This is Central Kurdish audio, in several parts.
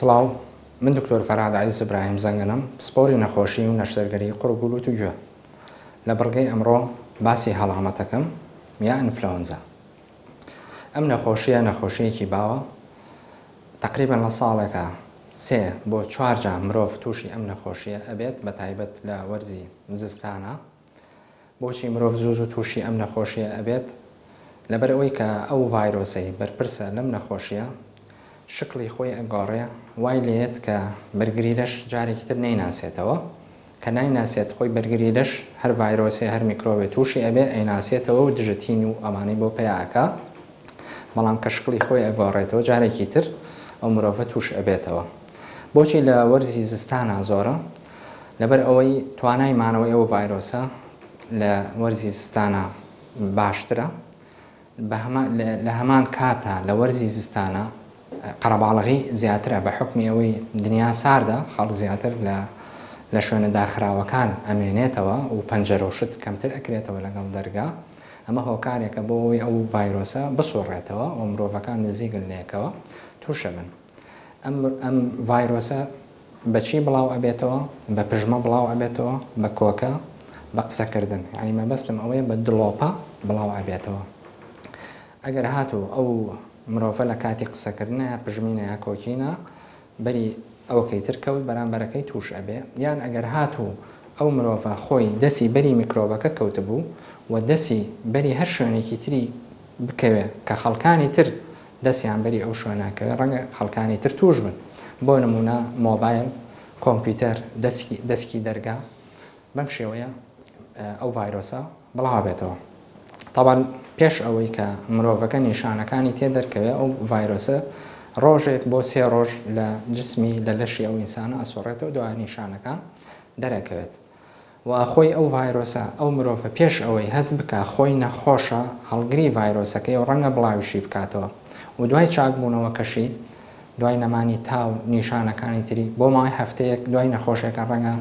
سڵاو، من دکتۆر فەرهاد عەزیز ئیبراهیم زەنگەنەم، پسپۆری نەخۆشی و نەشتەرگەری قوڕ و گوڵوت و گوێ. لە بەڵگەی ئەمڕۆ باسی هەڵامەتەکەم یا ئینفلۆنزا. ئەم نەخۆشیەکی باوە تقریبا لە ساڵێکە 3 بۆ 4 جا مرۆڤ تووشی ئەم نەخۆشیە ئەبێت، بە تایبەت لە وەرزی زستانە. بۆچی مرۆڤ زوو تووشی ئەم نەخۆشیە ئەبێت؟ لەبەر ئەوەی کە ئەو ڤایرۆسەی بەرپرسە لەم نەخۆشیە شکلی خۆی ئەگۆڕێ، وای لێت کە بەرگری لەش جارێکی تر نەیناسێتەوە، کە نایناسێت خۆی بەرگری لەش هەر ڤایرۆسی هەر میکرۆبێ تووشی ئەبێ ئەیناسێتەوە و دژەتین و ئەمانەی بۆ پێیاکە، بەڵام کە شکلی خۆی ئەگۆڕێتەوە جارێکی تر ئەو مرۆڤە تووش ئەبێتەوە. بۆچی لە وەرزی زستانە زۆرە؟ لەبەر ئەوەی توانای مانەوەی ئەو ڤایرۆسە لە وەرزی زستانە باشترە، لە هەمان کاتە لە وەرزی زستانە قەرەباڵغی زیاترە، بە حکمی ئەوەی دنیا ساردە، خەڵک زیاتر لە شوێنە داخراوەکان ئەمێنێتەوە و پەنجەرە و شت کەمتر ئەکرێتەوە لەگەڵ دەرگا. ئەمە هۆکارێکە بۆ ئەوەی ئەو ڤایرۆسە بسوڕێتەوە و مرۆڤەکان نزیکن لێکەوە تووشە بن. ئەم ڤایرۆسە بەچی بڵاو ئەبێتەوە؟ بە پژمە بڵاو ئەبێتەوە، بە کۆکە، بە قسەکردن. یعنی مەبەستم ئەوەیە بە دڵۆپە بڵاو ئەبێتەوە. ئەگەر هاتوو ئەو مرۆڤە لە کاتی قسەکردنە پژمینە یا کۆکینە بەری ئەوەکەی تر کەوت بەرامبەرەکەی تووش ئەبێ، یان ئەگەر هاتوو ئەو مرۆڤە خۆی دەسی بەری میکرۆبەکە کەوت بوو و دەسی بەری هەر شوێنێکی تری بکەوێ کە خەڵکانی تر دەستیان بەری ئەو شوێنەکەوێ، ڕەنگە خەڵکانی تر تووش بن. بۆ نمونە مۆبایل، کۆمپیوتەر، دەسکی دەرگا، بەم شێوەیە ئەو ڤایرۆسە بڵاو بێتەوە. طبعاً پێش ئەوەی کە مرۆڤەکە نیشانەکانی تێدەرکەوێ، ئەو ڤایرۆسە ڕۆژێک بۆ 3 ڕۆژ لە جسمی لە لەشی ئەو ئینسانە ئەسۆڕێتەوە، دوای نیشانەکان دەرەکەوێت. و خۆی ئەو ڤایرۆسە ئەو مرۆڤە پێش ئەوەی هەست بکە خۆی نەخۆشە هەڵگری ڤایرۆسەکەی و ڕەنگە بڵاویشی بکاتەوە، و دوای چاکبوونەوەکەشی دوای نەمانی تاو نیشانەکانی تری بۆ ماوەی هەفتەیەک دوای نەخۆشیەکە ڕەنگە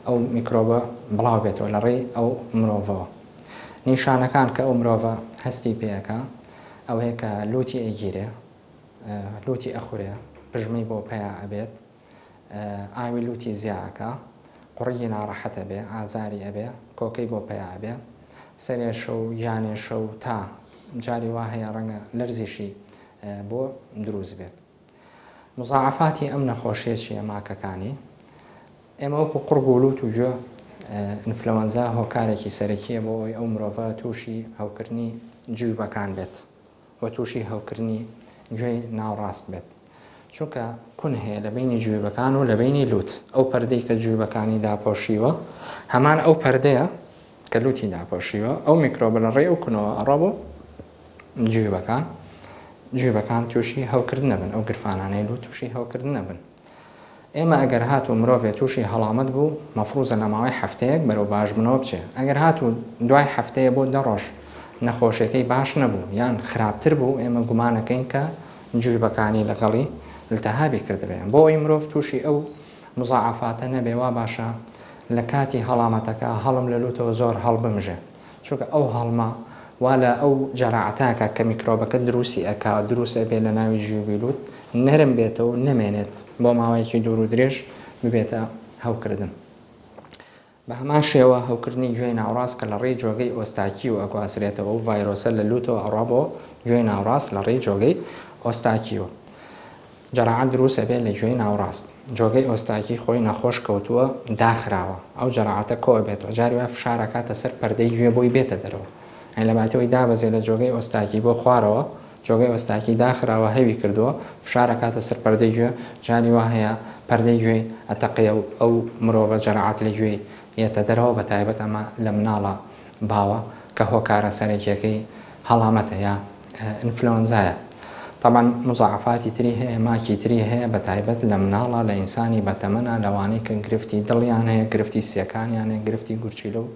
ئەو میکرۆبە بڵاو بێتەوە لە ڕێی ئەو مرۆڤەوە. نیشانەکان کە ئەو مرۆڤە هەستی پێەکە ئەوەیە کە لوتی ئەیگیرێ، لوتی ئەخورێ، پژمەی بۆ پێیا ئەبێت، ئاوی لوتی زیاکە، قوڕی ناڕەحەتە بێ، ئازاری ئەبێ، کۆکەی بۆ پێیا ئەبێ، سەرێشە و یانێشە و تا جاری وا هەیە ڕەنگە لەرزیشی بۆ دروست بێت. مزاعفاتی ئەم نەخۆشیە چیە ماکەکانی؟ ئێمە وەکو قوڕ گوڵوت و گوێ ئینفلۆنزا هۆکارێکی سەرەکیە بۆ ئەوەی ئەو مرۆڤە تووشی هەوکردنی جیوبەکان بێت و تووشی هەوکردنی گوێی ناوڕاست بێت، چونکە کون هەیە لە بینی جوێبەکان و لە بینی لوت. ئەو پەردەی کە جوێبەکانی داپۆشیوە هەمان ئەو پەردەیە کە لوتی داپۆشیوە، ئەو میکرۆبە لە ڕێ ئەو کونەوە ئەڕە بۆ جوێبەکان تووشی هەوکردن نەبن، ئەو گرفانانەی لوت تووشی هەوکردن نەبن. ئێمە ئەگەر هاتوو مرۆڤێ تووشی هەڵامەت بوو، مەفروزە لە ماوەی هەفتەیەک بەرەو باشبوونەوە بچێ. ئەگەر هاتوو دوای هەفتەیە بۆ 10 ڕۆژ نەخۆشیەکەی باش نەبوو یان خراپتر بوو، ئێمە گومانەکەین کە جوێبەکانی لەگەڵی التهابی کردبێن. بۆ ئەوی مرۆڤ تووشی ئەو مزاعفاتە نەبێ، وا باشە لە کاتی هەڵامەتەکە هەڵم لە لوتەوە زۆر هەڵبمژێ، چونکە ئەو هەڵمە وا لە ئەو جەراعەتاکە کە میکرۆبەکە دروستی ئەکا دروست ئەبێ لە ناوی جوێبی لوت نەرم بێتەوە، نەمێنێت بۆ ماوەیەکی دوور و درێژ ببێتە هەوکردن. بە هەمان شێوە هەوکردنی گوێی ناوڕاست کە لە ڕێی جۆگەی ئۆستاکی و ئەگواسرێتەوە و ڤایرۆسە لە لوتەوە ئەڕوا بۆ گوێی ناوڕاست لە ڕێی جۆگەی ئۆستاکیوە. جەراعەت دروست ئەبێت لە گوێی ناوڕاست، جۆگەی ئۆستاکی خۆی نەخۆش کەوتووە داخراوە، ئەو جەراعەتە کۆ ئەبێتەوە، جاری وای فشارەکاتە سەر پەردەی گوێ بۆی بێتە دەرەوە. لە باتەوەی دابەزێ لە جۆگەی ئۆستاکی بۆ خوارەوە، جۆگەی ئۆستاکی داخراوە هەوی کردووە، فشارەکاتە سەر پەردەی گوێ، جانی وا هەیە پەردەی گوێی ئەتەقێ و ئەو مرۆڤە جەراعەت لە گوێی یێتە دەرەوە، بە تایبەت ئەمە لە مناڵە باوە کە هۆکارە سەرەکیەکەی هەڵامەتە یا ئینفلۆنزایە. طبعاً مزاعفاتی تری هەیە، ماکی تری هەیە، بە تایبەت لە مناڵە، لە ئینسانی بەتەمەنە، لەوانەی کە گرفتی دڵیان هەیە، گرفتی سیەکانیان هەیە، گرفتی گورچیلە و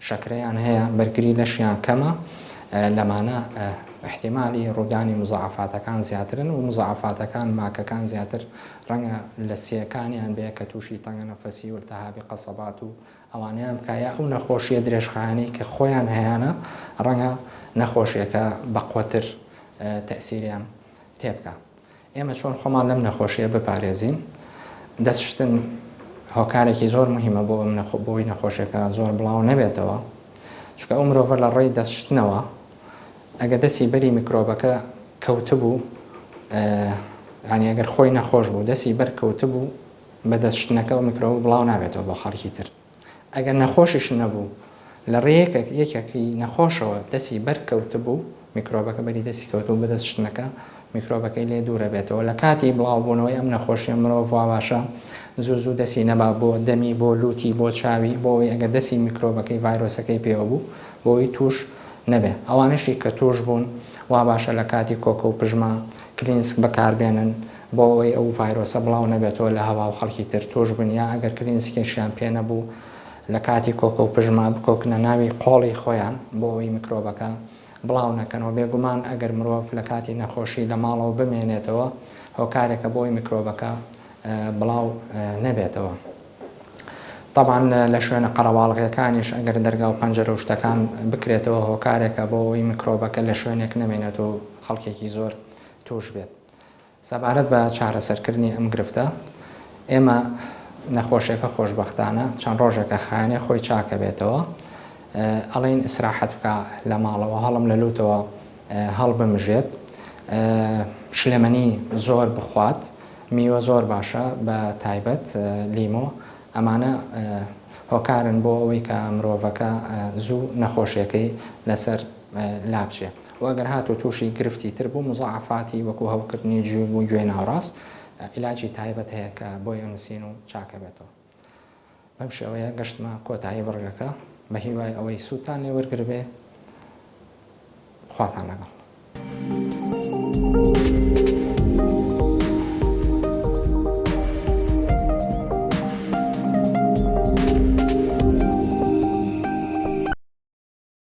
شەکرەیان هەیە، بەرگری لەشیان کەمە، لەمانە احتیمالی ڕوودانی مزاعفاتەکان زیاترن و مزاعفاتەکان ماکەکان زیاتر ڕەنگە لە سیەکانیان بێ کە تووشی تەنگە نەفەسی و التهابی قەسەبات و ئەوانەیان بکایە ئەو نەخۆشیە درێژخایەنەی کە خۆیان هەیەە ڕەنگە نەخۆشیەکە بەقوەتر تەئسیریان تێبکە. ئێمە چۆن خۆمان لەم نەخۆشیە بپارێزین؟ دەستشتن هۆکارێکی زۆر مهمە بۆی نەخۆشیەکە زۆر بڵاو نەبێتەوە، چونکە ئەو مرۆڤە لە ڕێی دەستشتنەوە ئەگە دەستی بەری میکرۆبەکە کەوتبوو، ینی ئەگەر خۆی نەخۆش بوو دەستی بەر کەوتبوو بە دەستشتنەکە و میکرۆب بڵاو نابێتەوە بۆ خەڵکی تر. ئەگەر نەخۆشیش نەبوو لە ڕێیەکە یەکێکی نەخۆشەوە دەستی بەر کەوتبوو میکرۆبەکە بەری دەستی کەوتبوو بە دەستشتنەکە میکرۆبەکەی لێ دوورە بێتەوە. لە کاتی بڵاوبوونەوەی ئەم نەخۆشیە مرۆڤ وا باشە زوو دەستی نەبا بۆ دەمی، بۆ لوتی، بۆ چاوی، بۆەوەی ئەگەر دەستی میکرۆبەکەی ڤایرۆسەکەی پێوە بوو بۆی توش نەبێ. ئەوانشی کە توش بوون وا باشە لە کاتی کۆکە و پژما کلینسک بەکاربێنن بۆ ئەوەی ئەو ڤایرۆسە بڵاو نەبێتەوە لە هەوا و خەڵکی تر توش بن، یا ئەگەر کلینسکێکیان پێ نەبوو لە کاتی کۆکە و پژما بکۆکنە ناوی قۆڵی خۆیان بۆ ئەوەی میکرۆبەکە بڵاو نەکەنەوە. بێگومان ئەگەر مرۆڤ لە کاتی نەخۆشی لە ماڵەوە بمێنێتەوە هۆکارێکە بۆی میکرۆبەکە بڵاو نەبێتەوە. طبعاً لە شوێنە قەرەباڵغیەکانیش ئەگەر دەرگا و پەنجەرە و شتەکان بکرێتەوە هۆکارێکە بۆ ئەوەی میکرۆبەکە لە شوێنێک نەمێنێت و خەڵکێکی زۆر توش بێت. سەبارەت بە چارەسەرکردنی ئەم گرفتە ئێمە نەخۆشیەکە خۆشبەختانە چەند ڕۆژێکە خایانێ خۆی چاکە بێتەوە، ئەڵێن ئیسراحەت بکە لە ماڵەوە، هەڵم لە لوتەوە هەڵ بمژێت، شلێمەنی زۆر بخوات، میوە زۆر باشە بە تایبەت لیمۆ، ئەمانە هۆکارن بۆ ئەوەی کە مرۆڤەکە زوو نەخۆشیەکەی لەسەر لابچێ. و ئەگەر هاتو تووشی گرفتی تر بوو مزعفاتی وەکو هەوکردنی گوێ بوو گوێ ناوڕاست عیلاجی تایبەت هەیە کە بۆی نووسین و چاکە بێتەوە. بەم شێوەیە گەشتمە کۆتایی بڕگەکە بە هیوای ئەوەی سووتان لێ وەرگربێ. خواتان لەگەڵ.